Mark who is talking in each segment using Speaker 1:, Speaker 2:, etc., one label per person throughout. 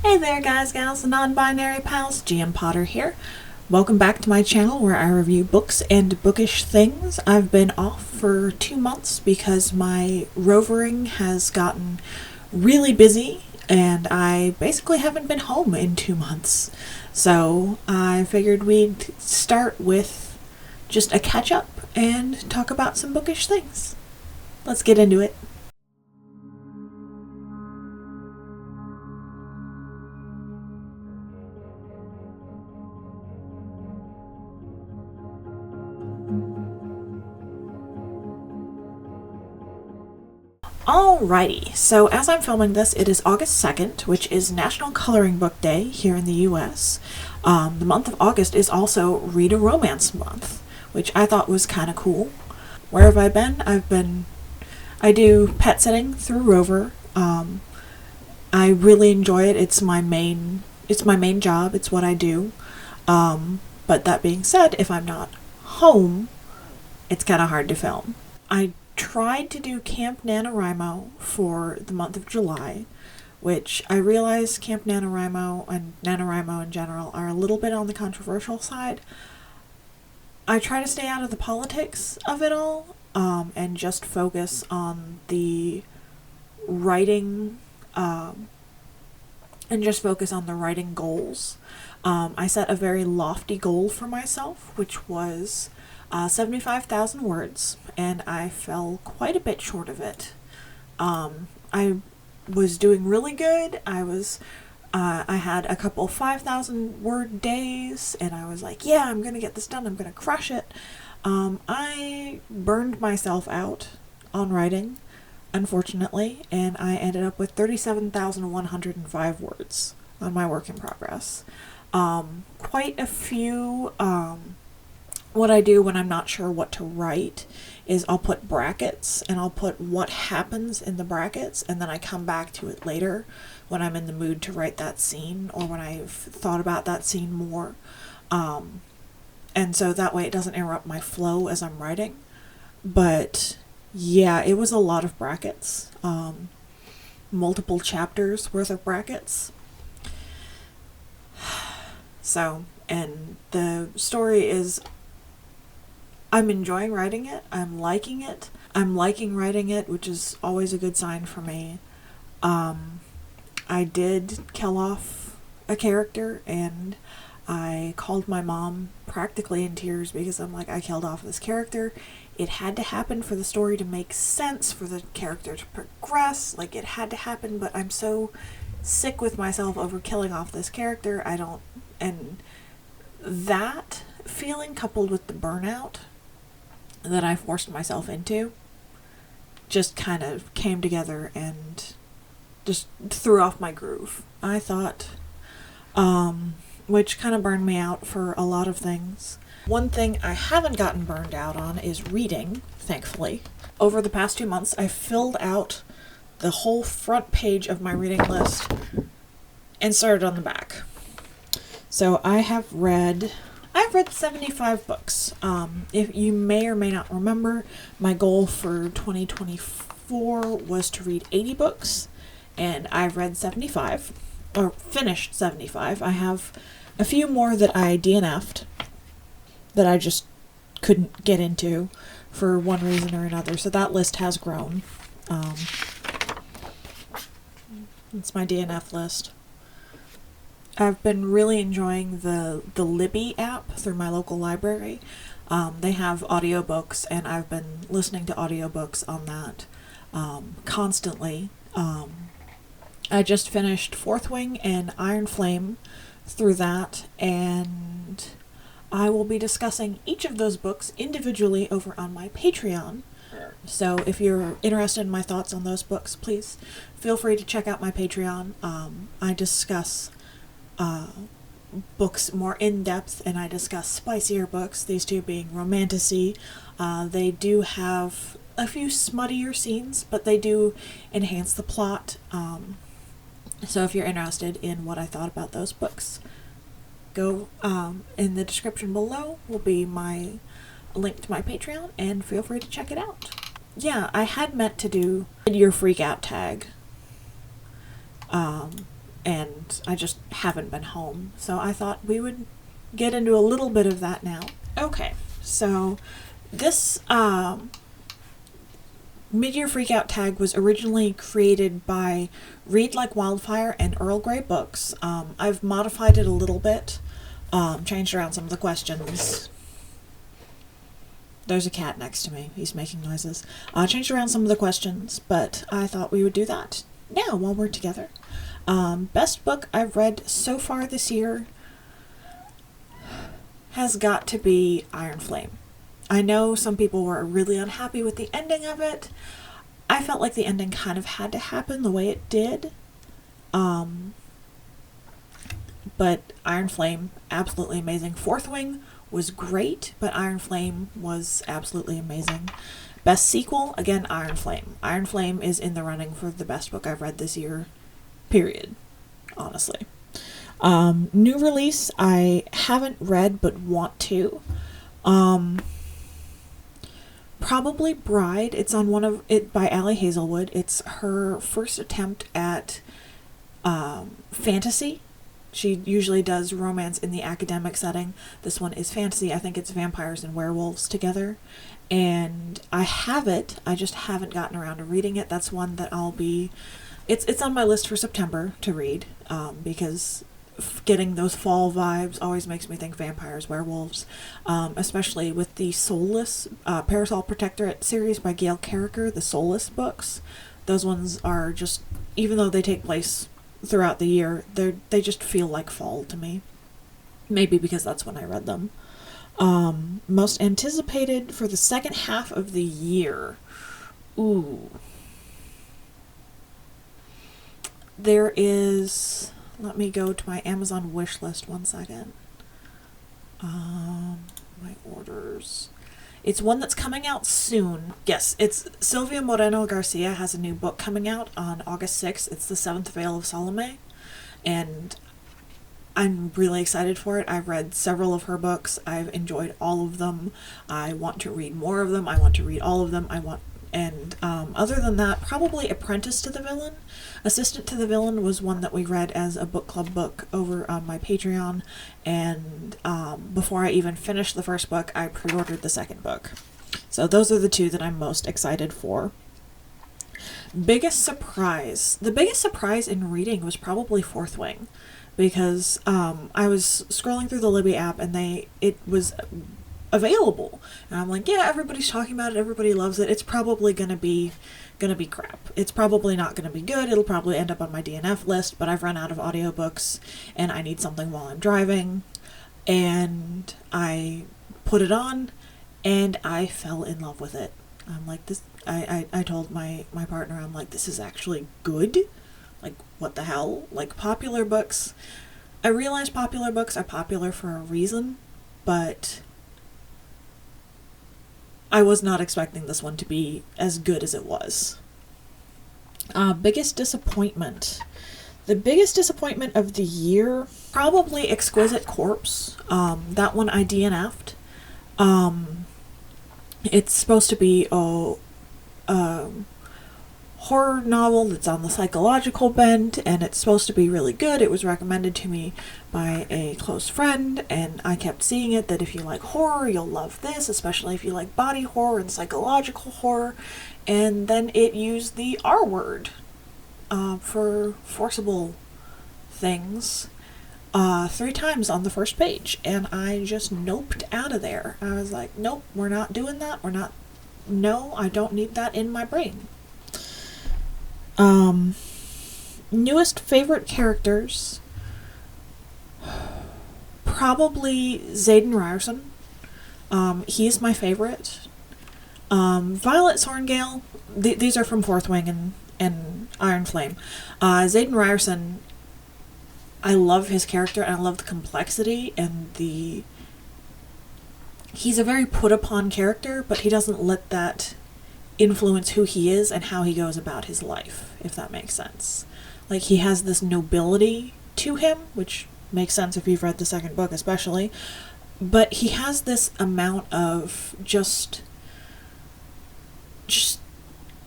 Speaker 1: Hey there guys, gals, and non-binary pals, GM Potter here. Welcome back to my channel where I review books and bookish things. I've been off for 2 months because my rovering has gotten really busy and I basically haven't been home in 2 months. So I figured we'd start with just a catch-up and talk about some bookish things. Let's get into it. Alrighty, so as I'm filming this, it is August 2nd, which is National Coloring Book Day here in the US. The month of August is also Read a Romance Month, which I thought was kind of cool. Where have I been? I do pet sitting through Rover. I really enjoy it. It's my main job. It's what I do. But that being said, if I'm not home, it's kind of hard to film. I tried to do Camp NaNoWriMo for the month of July, which I realize Camp NaNoWriMo and NaNoWriMo in general are a little bit on the controversial side. I try to stay out of the politics of it all, and just focus on the writing, goals. I set a very lofty goal for myself, which was 75,000 words, and I fell quite a bit short of it. I was doing really good. I had a couple 5,000 word days, and I was like, yeah, I'm gonna get this done. I'm gonna crush it. I burned myself out on writing, unfortunately, and I ended up with 37,105 words on my work in progress. Quite a few. What I do when I'm not sure what to write is I'll put brackets and I'll put what happens in the brackets, and then I come back to it later when I'm in the mood to write that scene or when I've thought about that scene more. And so that way it doesn't interrupt my flow as I'm writing. But yeah, it was a lot of brackets. Multiple chapters worth of brackets. So, and the story is, I'm enjoying writing it. I'm liking it. I'm liking writing it, which is always a good sign for me. I did kill off a character, and I called my mom practically in tears because I'm like, I killed off this character. It had to happen for the story to make sense, for the character to progress. Like, it had to happen, but I'm so sick with myself over killing off this character. And that feeling coupled with the burnout that I forced myself into just kind of came together and just threw off my groove, I thought, which kind of burned me out for a lot of things. One thing I haven't gotten burned out on is reading, thankfully. Over the past 2 months, I filled out the whole front page of my reading list and started on the back. So I've read 75 books. If you may or may not remember, my goal for 2024 was to read 80 books, and I've read 75, or finished 75. I have a few more that I DNF'd that I just couldn't get into for one reason or another, so that list has grown. It's my DNF list. I've been really enjoying the Libby app through my local library. They have audiobooks, and I've been listening to audiobooks on that constantly. I just finished Fourth Wing and Iron Flame through that, and I will be discussing each of those books individually over on my Patreon. So if you're interested in my thoughts on those books, please feel free to check out my Patreon. I discuss books more in depth, and I discuss spicier books, these two being romantasy. They do have a few smuttier scenes, but they do enhance the plot. So if you're interested in what I thought about those books, go in the description below will be my link to my Patreon, and feel free to check it out. Yeah, I had meant to do your freakout tag. and I just haven't been home. So I thought we would get into a little bit of that now. Okay, so this Midyear Freakout tag was originally created by Read Like Wildfire and Earl Grey Books. I've modified it a little bit, changed around some of the questions. There's a cat next to me. He's making noises. Changed around some of the questions, but I thought we would do that now while we're together. Best book I've read so far this year has got to be Iron Flame. I know some people were really unhappy with the ending of it. I felt like the ending kind of had to happen the way it did. But Iron Flame, absolutely amazing. Fourth Wing was great, but Iron Flame was absolutely amazing. Best sequel, again, Iron Flame. Iron Flame is in the running for the best book I've read this year, period, honestly. New release, I haven't read but want to. Probably Bride. It's on one of it by Allie Hazelwood. It's her first attempt at fantasy. She usually does romance in the academic setting. This one is fantasy. I think it's vampires and werewolves together. And I have it. I just haven't gotten around to reading it. That's one that I'll be... It's on my list for September to read, because getting those fall vibes always makes me think vampires, werewolves, especially with the Soulless Parasol Protectorate series by Gail Carricker, the Soulless books. Those ones are just, even though they take place throughout the year, they just feel like fall to me. Maybe because that's when I read them. Most anticipated for the second half of the year. Ooh. There is... Let me go to my Amazon wish list 1 second. My orders. It's one that's coming out soon. Yes, it's Silvia Moreno Garcia has a new book coming out on August 6th. It's The Seventh Veil of Salome. And I'm really excited for it. I've read several of her books. I've enjoyed all of them. I want to read more of them. I want to read all of them. Other than that, probably Apprentice to the Villain. Assistant to the Villain was one that we read as a book club book over on my Patreon, and before I even finished the first book, I pre-ordered the second book. So those are the two that I'm most excited for. Biggest surprise. The biggest surprise in reading was probably Fourth Wing, because I was scrolling through the Libby app and it was available, and I'm like, yeah, everybody's talking about it, everybody loves it, it's probably gonna be crap, it's probably not gonna be good, it'll probably end up on my DNF list, but I've run out of audiobooks and I need something while I'm driving, and I put it on and I fell in love with it. I'm like, this, I told my partner, I'm like, this is actually good, like, what the hell, like, popular books, I realize popular books are popular for a reason, but I was not expecting this one to be as good as it was. Biggest disappointment. The biggest disappointment of the year, probably Exquisite Corpse. That one I DNF'd. It's supposed to be a horror novel that's on the psychological bent, and it's supposed to be really good. It was recommended to me by a close friend, and I kept seeing it, that if you like horror, you'll love this, especially if you like body horror and psychological horror, and then it used the R word for forcible things 3 times on the first page, and I just noped out of there. I was like, nope, we're not doing that, no, I don't need that in my brain. Newest favorite characters, probably Xaden Ryerson. He is my favorite. Violet Sorngale, these are from Fourth Wing and Iron Flame. Xaden Ryerson, I love his character, and I love the complexity and he's a very put upon character, but he doesn't let that influence who he is and how he goes about his life, if that makes sense. Like, he has this nobility to him, which makes sense if you've read the second book especially, but he has this amount of just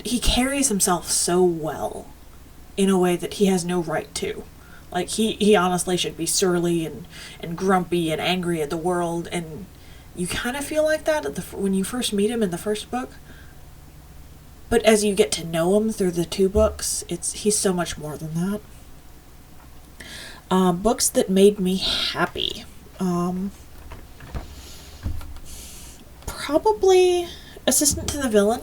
Speaker 1: he carries himself so well in a way that he has no right to. Like, he honestly should be surly and grumpy and angry at the world, and you kind of feel like that when you first meet him in the first book. But as you get to know him through the 2 books, he's so much more than that. Books that made me happy. Probably Assistant to the Villain.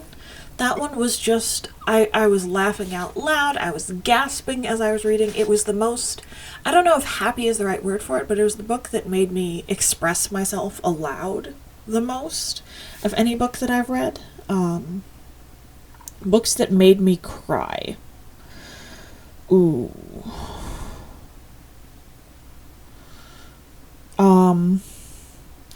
Speaker 1: That one was just, I was laughing out loud. I was gasping as I was reading. It was the most, I don't know if happy is the right word for it, but it was the book that made me express myself aloud the most of any book that I've read. Books that made me cry. Ooh.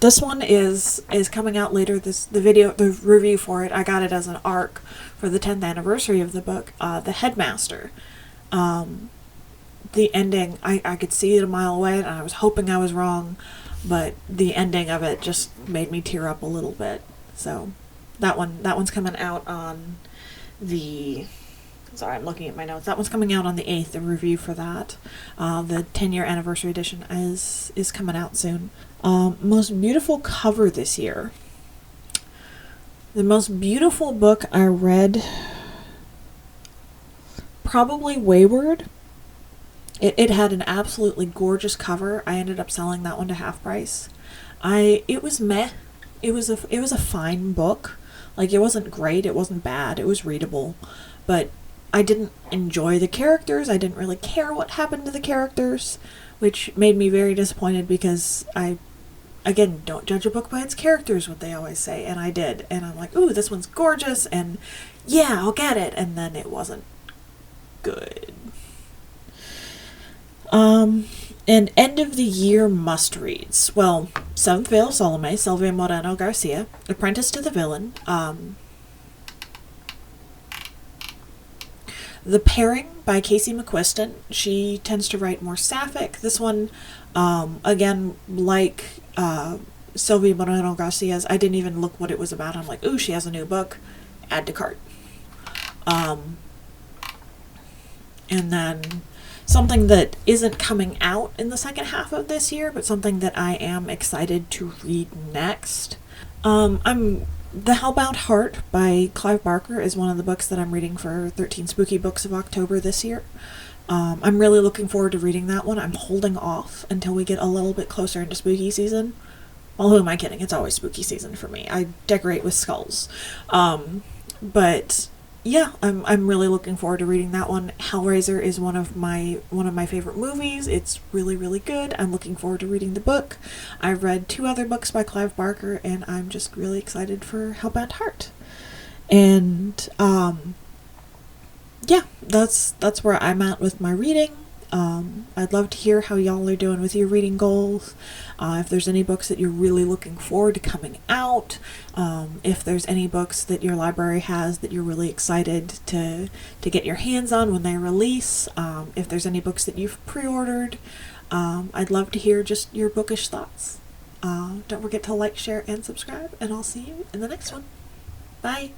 Speaker 1: This one is coming out later. The review for it, I got it as an ARC for the 10th anniversary of the book. The Headmaster. The ending, I could see it a mile away, and I was hoping I was wrong, but the ending of it just made me tear up a little bit. So that one's coming out on the... Sorry, I'm looking at my notes. That one's coming out on the 8th, the review for that. The 10-year anniversary edition is coming out soon. Most beautiful cover this year. The most beautiful book I read, probably Wayward. It had an absolutely gorgeous cover. I ended up selling that one to half price. It was meh. It was a fine book. Like, it wasn't great, it wasn't bad, it was readable, but I didn't enjoy the characters. I didn't really care what happened to the characters, which made me very disappointed because again, don't judge a book by its characters, what they always say, and I did. And I'm like, ooh, this one's gorgeous, and yeah, I'll get it. And then it wasn't good. And end of the year must-reads. Well, Seventh Veil of Salome, Sylvia Moreno Garcia, Apprentice to the Villain, The Pairing by Casey McQuiston. She tends to write more sapphic. This one, again, like Sylvia Moreno Garcia's, I didn't even look what it was about. I'm like, ooh, she has a new book. Add to cart. And then something that isn't coming out in the second half of this year, but something that I am excited to read next. The Hellbound Heart by Clive Barker is one of the books that I'm reading for 13 Spooky Books of October this year. I'm really looking forward to reading that one. I'm holding off until we get a little bit closer into spooky season. Well, who am I kidding? It's always spooky season for me. I decorate with skulls. But yeah, I'm really looking forward to reading that one. Hellraiser is one of my favorite movies. It's really, really good. I'm looking forward to reading the book. I've read 2 other books by Clive Barker, and I'm just really excited for Hellbound Heart. And yeah, that's where I'm at with my reading. I'd love to hear how y'all are doing with your reading goals. If there's any books that you're really looking forward to coming out, if there's any books that your library has that you're really excited to get your hands on when they release, if there's any books that you've pre-ordered, I'd love to hear just your bookish thoughts. Don't forget to like, share, and subscribe, and I'll see you in the next one. Bye!